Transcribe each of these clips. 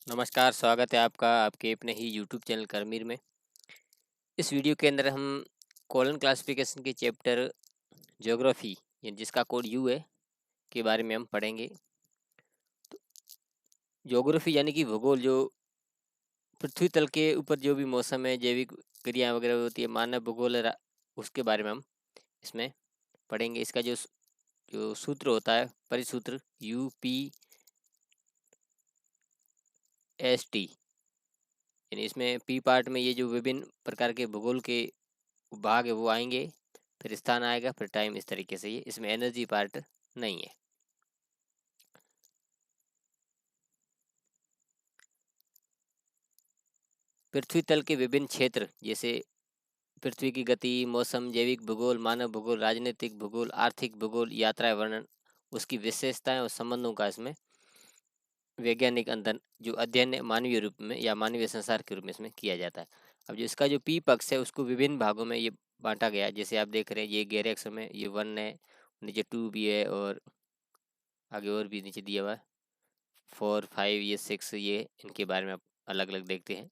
नमस्कार, स्वागत है आपका आपके अपने ही यूट्यूब चैनल करमीर में। इस वीडियो के अंदर हम कॉलन क्लासिफिकेशन के चैप्टर ज्योग्राफी जिसका कोड यू है के बारे में हम पढ़ेंगे। ज्योग्राफी यानी कि भूगोल, जो पृथ्वी तल के ऊपर जो भी मौसम है, जैविक क्रिया वगैरह होती है, मानव भूगोल है, उसके बारे में हम इसमें पढ़ेंगे। इसका जो जो सूत्र होता है, परिसूत्र UPST, यानी इसमें पी पार्ट में ये जो विभिन्न प्रकार के भूगोल के भाग है वो आएंगे, फिर स्थान आएगा, फिर टाइम, इस तरीके से। ये इसमें एनर्जी पार्ट नहीं है। पृथ्वी तल के विभिन्न क्षेत्र जैसे पृथ्वी की गति, मौसम, जैविक भूगोल, मानव भूगोल, राजनीतिक भूगोल, आर्थिक भूगोल, यात्रा वर्णन, उसकी विशेषताएं और संबंधों का इसमें वैज्ञानिक अंदर जो अध्ययन है मानवीय रूप में या मानवीय संसार के रूप में इसमें किया जाता है। अब जो इसका जो पी पक्ष है उसको विभिन्न भागों में ये बांटा गया है। जैसे आप देख रहे हैं, ये गहरे अक्षर में ये 1 है, नीचे 2 भी है, और आगे और भी नीचे दिया हुआ है 4, 5, ये 6, ये इनके बारे में आप अलग अलग देखते हैं।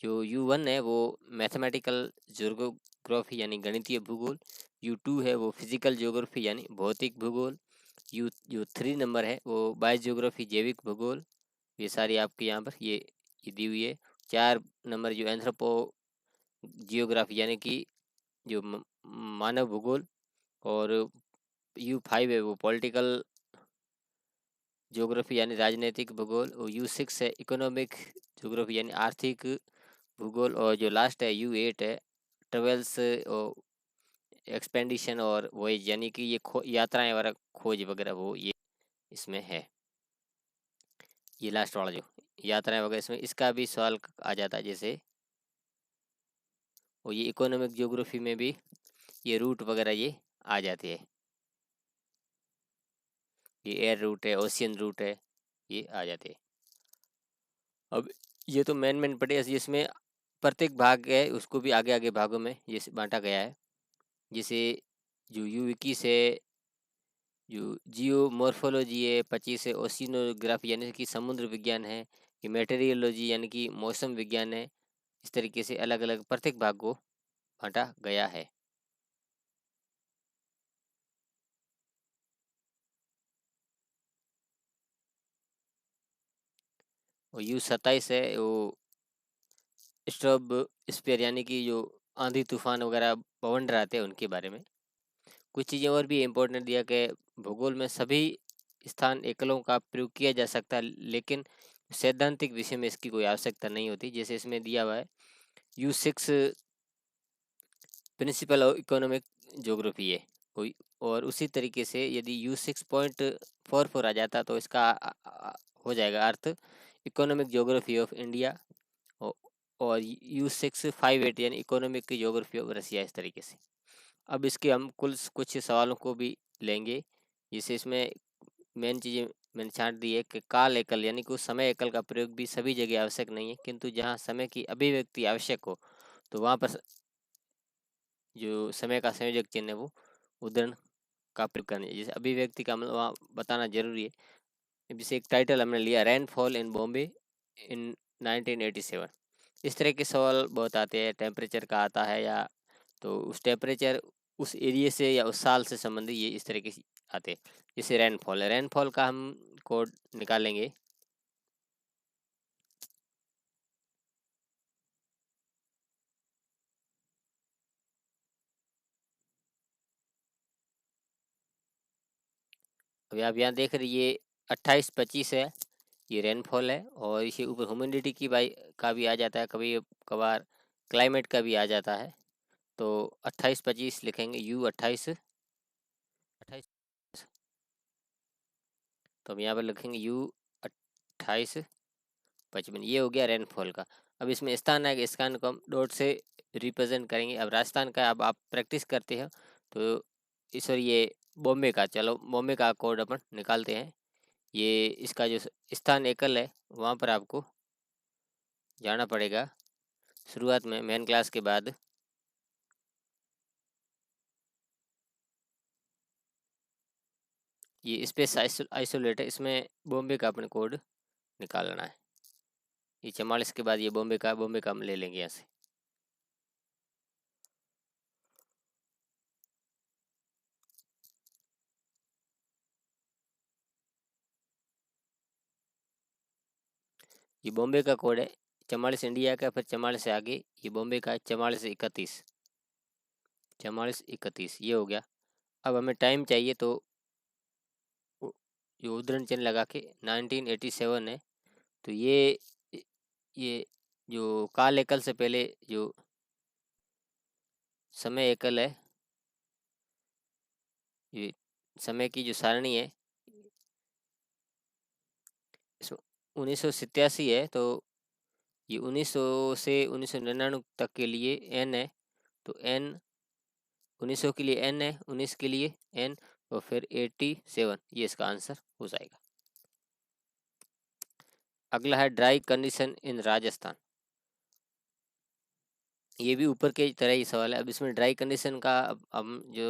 जो U1 है वो मैथमेटिकल ज्योग्राफी यानी गणितीय भूगोल, U2 है वो फिजिकल ज्योग्राफी यानी भौतिक भूगोल, जो 3 नंबर है वो बायो ज्योग्राफी जैविक भूगोल। ये सारी आपके यहाँ पर ये दी हुई है। 4 नंबर जो एंथ्रोपो जियोग्राफी यानी कि जो मानव भूगोल, और U5 है वो पॉलिटिकल ज्योग्राफी यानी राजनीतिक भूगोल, और U6 है इकोनॉमिक ज्योग्राफी यानी आर्थिक भूगोल, और जो लास्ट है U8 है ट्रेवल्स और एक्सपेंडिशन और वॉयज यानी कि ये यात्राएं वगैरह, खोज वगैरह, वो ये इसमें है। ये लास्ट वाला जो यात्राएं वगैरह, इसमें इसका भी सवाल आ जाता है जैसे। और ये इकोनॉमिक ज्योग्राफी में भी ये रूट वगैरह ये आ जाते हैं। ये एयर रूट है, ओशियन रूट है, ये आ जाते हैं। अब ये तो मेन पड़े, जिसमें प्रत्येक भाग है उसको भी आगे आगे भागों में ये बांटा गया है। जैसे जो यूविकी से जो जियो मॉर्फोलॉजी है, 25 है ओशिनोग्राफी यानी कि समुद्र विज्ञान है, ये मेटेरियोलॉजी यानी कि मौसम विज्ञान है। इस तरीके से अलग अलग प्रत्येक भाग को बांटा गया है। और U27 है वो स्ट्रब स्पेयर यानी कि जो आंधी तूफान वगैरह पवन डराते हैं उनके बारे में। कुछ चीज़ें और भी इम्पोर्टेंट दिया कि भूगोल में सभी स्थान एकलों का प्रयोग किया जा सकता है, लेकिन सैद्धांतिक विषय में इसकी कोई आवश्यकता नहीं होती। जैसे इसमें दिया हुआ है U6 principle of economic geography है कोई, और उसी तरीके से यदि U6.44 आ जाता तो इसका हो जाएगा अर्थ इकोनॉमिक ज्योग्राफी ऑफ इंडिया, और U658 यानी इकोनॉमिक ज्योग्राफी ऑफ रसिया, इस तरीके से। अब इसके हम कुछ सवालों को भी लेंगे। जिसे इसमें मेन चीज़ें मैंने छांट दी है कि काल एकल यानी कि उस समय एकल का प्रयोग भी सभी जगह आवश्यक नहीं है, किंतु जहाँ समय की अभिव्यक्ति आवश्यक हो तो वहाँ पर जो समय का संयोजक चिन्ह है वो उद्धरण का प्रयोग करना है। जैसे अभिव्यक्ति का मतलब वहाँ बताना जरूरी है। जैसे एक टाइटल हमने लिया, रेनफॉल इन बॉम्बे इन 1987। इस तरह के सवाल बहुत आते हैं। टेम्परेचर का आता है, या तो उस टेम्परेचर उस एरिया से या उस साल से संबंधित ये इस तरह के आते हैं। जैसे रेनफॉल है, रेनफॉल का हम कोड निकालेंगे। अभी आप यहाँ देख रहे ये 28-25 है, ये रेनफॉल है। और इसे ऊपर ह्यूमिडिटी की का भी आ जाता है, कभी कभार क्लाइमेट का भी आ जाता है। तो 28-25 लिखेंगे, U28। तो हम यहाँ पर लिखेंगे U28-55। ये हो गया रेनफॉल का। अब इसमें स्थान आएगा, स्थान को हम डॉट से रिप्रेजेंट करेंगे। अब राजस्थान का अब आप प्रैक्टिस करते हो तो इस और ये बॉम्बे का, चलो बॉम्बे का कोड अपन निकालते हैं। ये इसका जो स्थान एकल है वहाँ पर आपको जाना पड़ेगा शुरुआत में मेन क्लास के बाद। ये स्पेस आइसोलेट है, इसमें बॉम्बे का अपने कोड निकालना है। ये 44 के बाद ये बॉम्बे का हम ले लेंगे यहाँ से। ये बॉम्बे का कोड है, 44 इंडिया का, फिर 44 से आगे ये बॉम्बे का है, 4431, 4431 ये हो गया। अब हमें टाइम चाहिए, तो ये उद्धरण चिन्ह लगा के 1987 है, तो ये जो काल एकल से पहले जो समय एकल है, ये समय की जो सारणी है, 1987 है, तो ये 1900 से 1999 तक के लिए एन है, तो एन 1900 के लिए एन है, 19 के लिए एन, और फिर 87, ये इसका आंसर हो जाएगा। अगला है ड्राई कंडीशन इन राजस्थान। ये भी ऊपर के तरह ही सवाल है। अब इसमें ड्राई कंडीशन का अब हम जो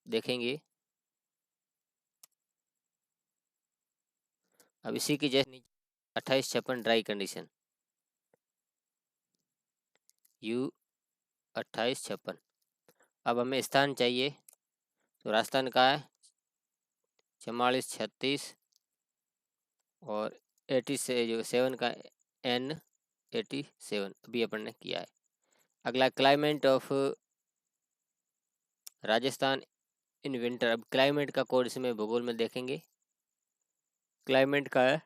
देखेंगे, अब इसी के जैसे 2856 ड्राई कंडीशन, U 2856। अब हमें स्थान चाहिए, तो राजस्थान का है 4436, और 80 से जो 7 का N87 अभी अपन ने किया है। अगला climate of Rajasthan in winter. अब क्लाइमेट का कोड इसमें भूगोल में देखेंगे, क्लाइमेट का है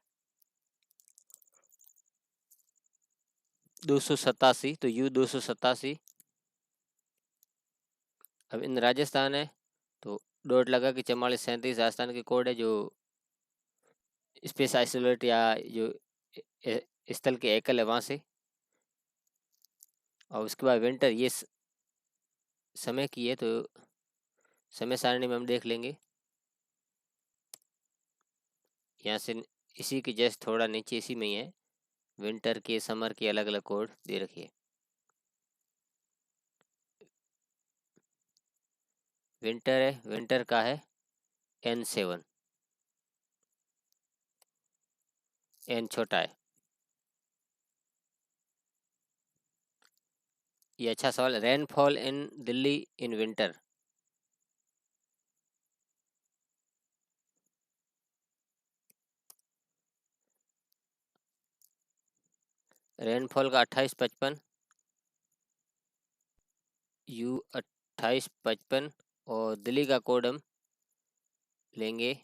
287, तो U 287। अब इन राजस्थान है, तो डॉट लगा कि 4437 राजस्थान के कोड है, जो स्पेस आइसोलेट या जो स्थल के एकल है वहाँ से। और उसके बाद विंटर ये समय की है, तो समय सारणी में हम देख लेंगे यहाँ से, इसी के जस्ट थोड़ा नीचे इसी में ही है, विंटर के समर के अलग अलग कोड दे रखिए। विंटर है, विंटर का है N7, N छोटा है। ये अच्छा सवाल। Rainfall in Delhi in winter. Rainfall का 2855, U 2855, और दिल्ली का कोड हम लेंगे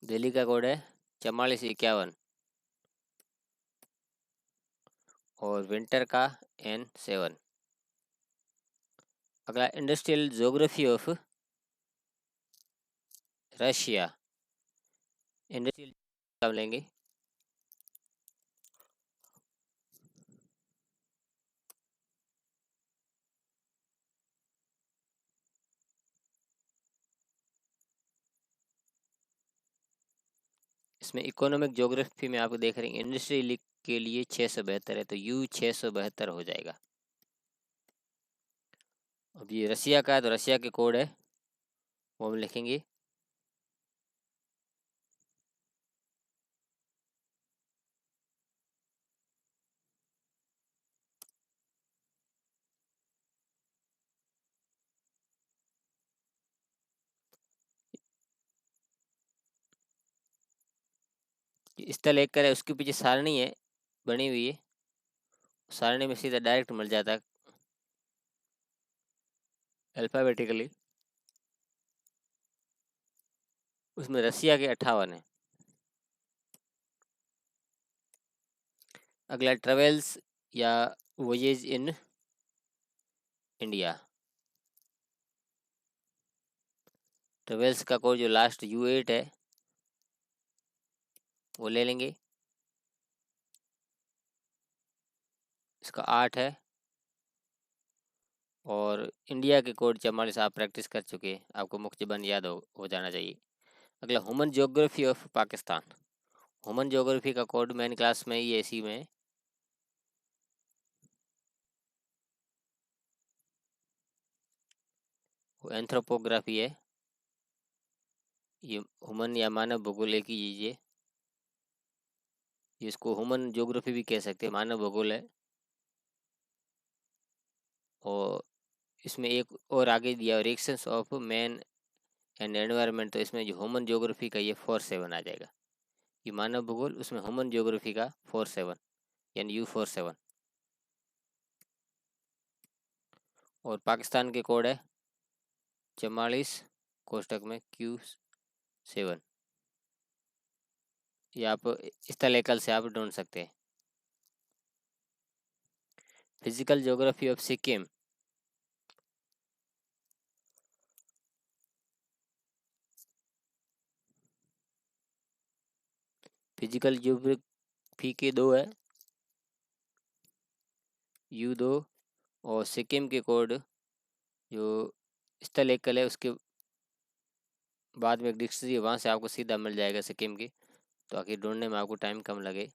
दिल्ली का कोड है 4451, और विंटर का N7। अगला industrial geography of Russia. Industrial कब लेंगे, इसमें इकोनॉमिक ज्योग्राफी में आप देख रहे हैं इंडस्ट्री के लिए 672 है, तो U 672 हो जाएगा। अब ये रसिया का है, तो रसिया के कोड है वो हम लिखेंगे स्थल एक करे, उसके पीछे सारणी है बनी हुई है, सारणी में सीधा डायरेक्ट मिल जाता है अल्फाबेटिकली। उसमें रसिया के 58 है। अगला ट्रेवल्स या वोजेज इन इंडिया। ट्रेवल्स का कोड जो लास्ट U8 है वो ले लेंगे, इसका 8 है, और इंडिया के कोड 44 आप प्रैक्टिस कर चुके हैं, आपको मुख्य बंद याद हो जाना चाहिए। अगला human geography of Pakistan. Human geography का कोड मेन क्लास में ही इसी में। एंथ्रोपोग्राफी है, ये ह्यूमन या मानव भूगोल एक ही चीज़ है। इसको ह्यूमन ज्योग्राफी भी कह सकते हैं, मानव भूगोल है। और इसमें एक और आगे दिया reactions of man and environment, तो इसमें जो ह्यूमन ज्योग्राफी का ये 47 आ जाएगा। ये मानव भूगोल, उसमें ह्यूमन ज्योग्राफी का 47 यानी U47। और पाकिस्तान के कोड है 44 कोष्टक में Q7। ये आप स्थल एकल से आप ढूंढ सकते हैं। Physical geography of Sikkim, physical geography के 2 है, U2। और सिक्किम के कोड जो स्थल एकल है उसके बाद में एक डिक्शनरी है, वहाँ से आपको सीधा मिल जाएगा सिक्किम की, तो आखिर ढूंढने में आपको टाइम कम लगे।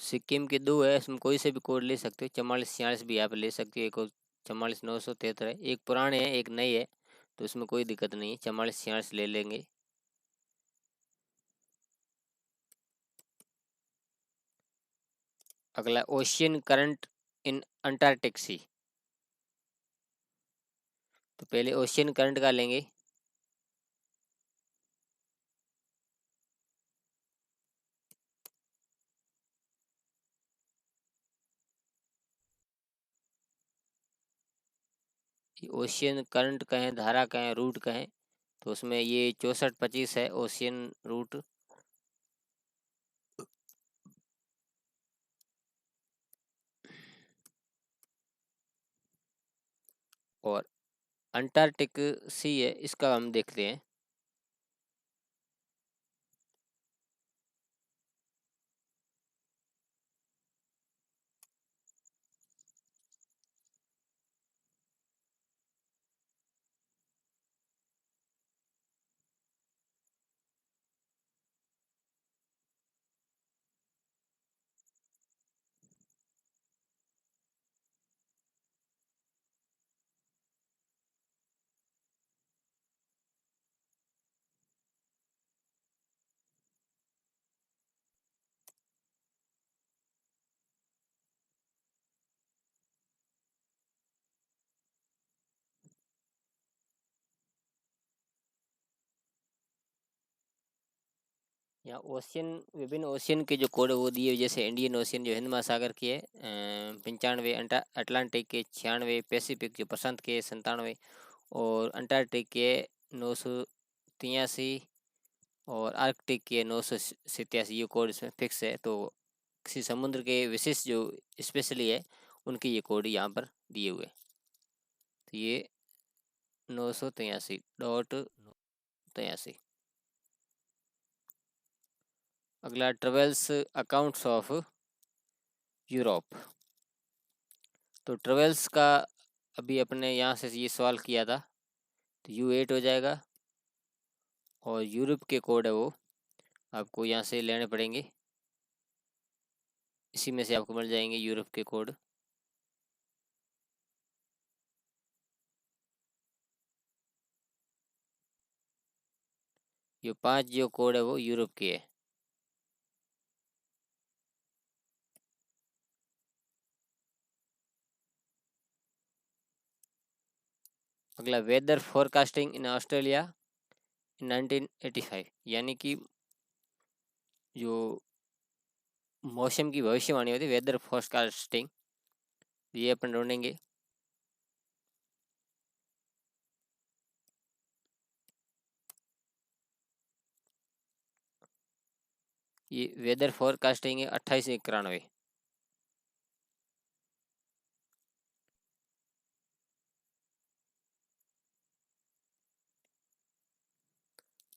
सिक्किम के 2 है, इसमें कोई से भी कोड ले सकते हो, 44-46 भी आप ले सकते हो। एक 44-973 है, एक पुराने है एक नए है, तो इसमें कोई दिक्कत नहीं है, 44-46 ले लेंगे। अगला ओशियन करंट इन अंटार्कटिक सी, तो पहले ओशियन करंट का लेंगे। ओशियन करंट कहें, धारा कहें, रूट कहें, तो उसमें ये 6425 है ओशियन रूट। और अंटार्कटिक सी है, इसका हम देखते हैं। यहाँ ओशियन, विभिन्न ओशियन के जो कोड है वो दिए, जैसे इंडियन ओशियन जो हिंद महासागर की है 95, अटलांटिक के 96, पैसिफिक जो प्रशांत के 97, और अंटार्कटिक के 983, और आर्कटिक के 987। ये कोड इसमें फिक्स है, तो किसी समुद्र के विशेष जो स्पेशली है उनके ये कोड यहाँ पर दिए हुए। तो ये 983.83। अगला ट्रेवल्स अकाउंट्स ऑफ यूरोप, तो ट्रेवल्स का अभी अपने यहाँ से ये सवाल किया था, तो U8 हो जाएगा। और यूरोप के कोड है वो आपको यहाँ से लेने पड़ेंगे, इसी में से आपको मिल जाएंगे यूरोप के कोड। ये 5 जो कोड है वो यूरोप के है। अगला वेदर फोरकास्टिंग इन ऑस्ट्रेलिया इन 1985, यानी कि जो मौसम की भविष्यवाणी होती है वेदर फोरकास्टिंग, ये अपन ढूंढेंगे। ये वेदर फोरकास्टिंग है 2891।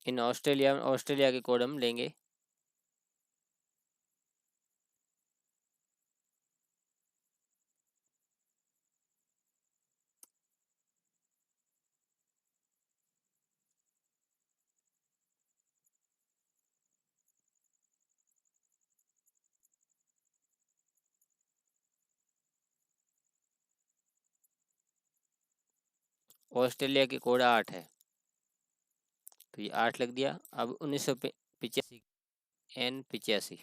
इन ऑस्ट्रेलिया, ऑस्ट्रेलिया के कोड हम लेंगे। ऑस्ट्रेलिया की कोड 8 है, तो ये 8 लग दिया। अब 1985 N85।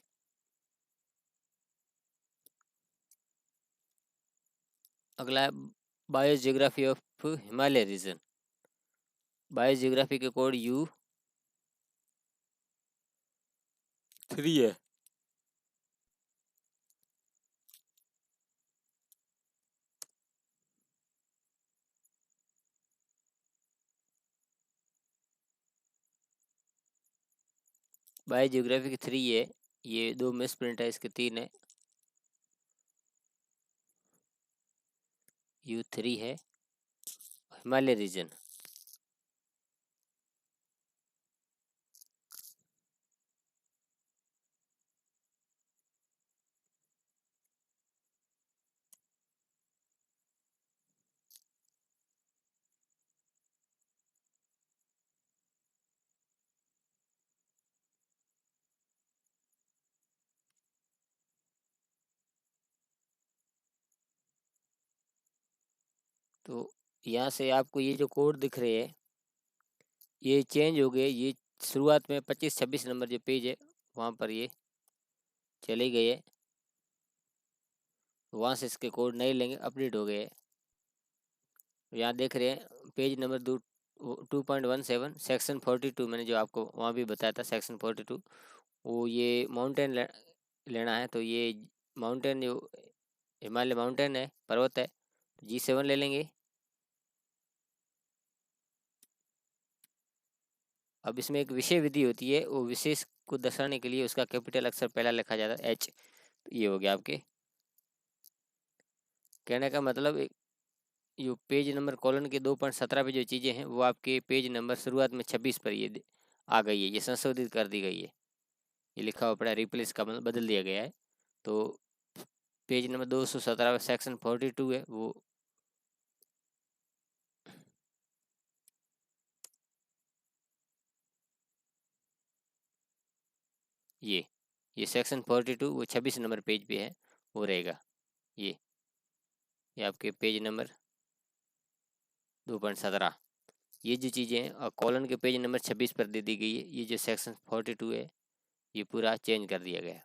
अगला है biogeography of Himalaya region. Biogeography के कोड U3 है। बायोजियोग्राफी के 3 है, ये 2 मिस प्रिंट है, इसके 3 है। U3 है हिमालय रीजन। तो यहाँ से आपको ये जो कोड दिख रहे हैं ये चेंज हो गए। ये शुरुआत में 25-26 नंबर जो पेज है वहाँ पर ये चले गए हैं, वहाँ से इसके कोड नहीं लेंगे, अपडेट हो गए। यहाँ देख रहे हैं पेज नंबर 2.17 सेक्शन 42, मैंने जो आपको वहाँ भी बताया था सेक्शन 42, वो ये माउंटेन लेना है। तो ये माउंटेन जो हिमालय माउंटेन है, पर्वत है, G7 ले लेंगे। अब इसमें एक विषय विधि होती है, वो विशेष को दर्शाने के लिए उसका कैपिटल अक्षर पहला लिखा जाता है H। ये हो गया आपके कहने का मतलब। ये पेज नंबर कॉलन के 2.17 पे जो चीज़ें हैं वो आपके पेज नंबर शुरुआत में 26 पर ये आ गई है, ये संशोधित कर दी गई है। ये लिखा हुआ पड़ा रिप्लेस का मतलब बदल दिया गया है। तो पेज नंबर 217 सेक्शन 42 है वो ये सेक्शन 42 वो 26 नंबर पेज पे है, वो रहेगा। ये आपके पेज नंबर 2.17 ये जो चीज़ें हैं और कॉलन के पेज नंबर 26 पर दे दी गई है। ये जो सेक्शन 42 है ये पूरा चेंज कर दिया गया।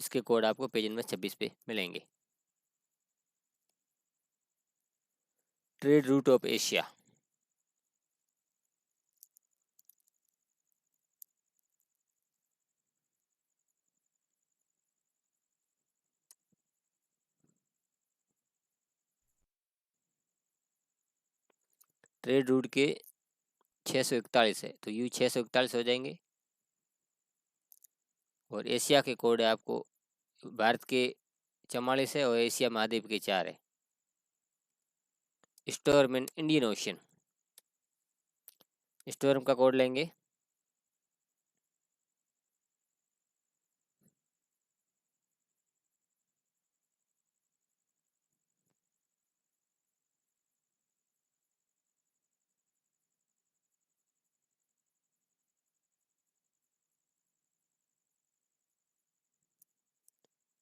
इसके कोड आपको पेज नंबर 26 पे मिलेंगे। Trade route of Asia. Trade route के 641 है, तो U641 हो जाएंगे। और एशिया के कोड है आपको भारत के 44 है और एशिया महाद्वीप के 4 है। Storm in Indian ocean, storm का कोड लेंगे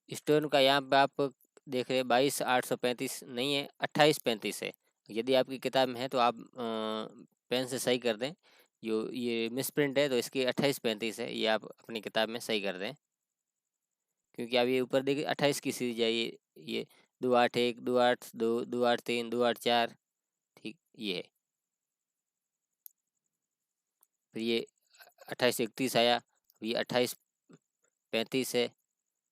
स्टोन का। यहाँ पे आप देख रहे हैं 22,835 नहीं है, 2835 है। यदि आपकी किताब में है तो आप पेन से सही कर दें। ये मिस प्रिंट है तो इसकी 2835 है, ये आप अपनी किताब में सही कर दें। क्योंकि आप ये ऊपर देखिए 28 की सीरीज है, ये 281, 282, 283, 284, ठीक ये है। फिर ये 2831 आया, ये 2835 है,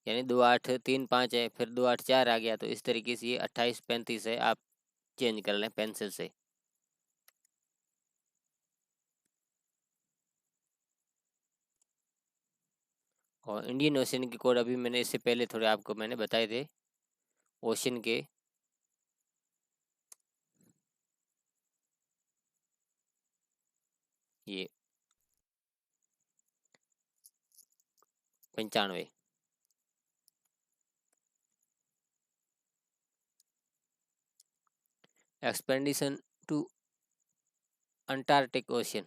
यानी 2835 है, फिर 284 आ गया। तो इस तरीके से ये 2835 है, आप चेंज कर लें पेंसिल से। और इंडियन ओशन के कोड अभी मैंने इससे पहले थोड़े आपको मैंने बताए थे ओशन के। ये 95। Expedition to Antarctic ocean,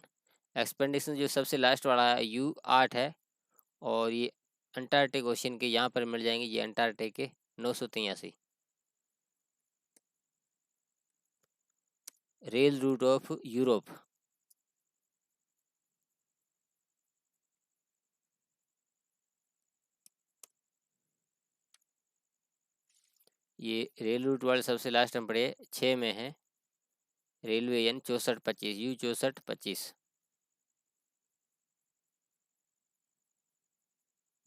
expedition जो सबसे लास्ट वाला है U8 है। और ये अंटार्कटिक ओशन के यहाँ पर मिल जाएंगे, ये अंटार्कटिक के 983। Rail route of Europe. ये रेल रूट वाले सबसे लास्ट में पड़े 6 में है रेलवे एन 6425 यू 6425।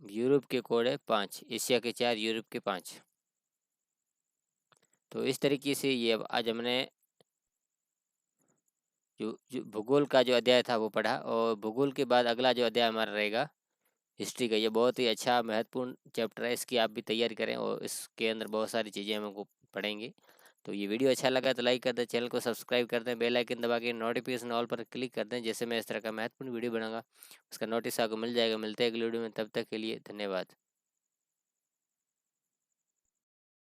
यूरोप के कोड है 5, एशिया के 4, यूरोप के 5। तो इस तरीके से ये अब आज हमने जो भूगोल का जो अध्याय था वो पढ़ा, और भूगोल के बाद अगला जो अध्याय हमारा रहेगा हिस्ट्री का। ये बहुत ही अच्छा महत्वपूर्ण चैप्टर है, इसकी आप भी तैयारी करें और इसके अंदर बहुत सारी चीज़ें हमको पढ़ेंगे। तो ये वीडियो अच्छा लगा तो लाइक कर दें, चैनल को सब्सक्राइब कर दें, बेल आइकन दबा के नोटिफिकेशन ऑल पर क्लिक कर दें, जैसे मैं इस तरह का महत्वपूर्ण वीडियो बनाऊंगा उसका नोटिस आपको मिल जाएगा। मिलते हैं अगले वीडियो में, तब तक के लिए धन्यवाद।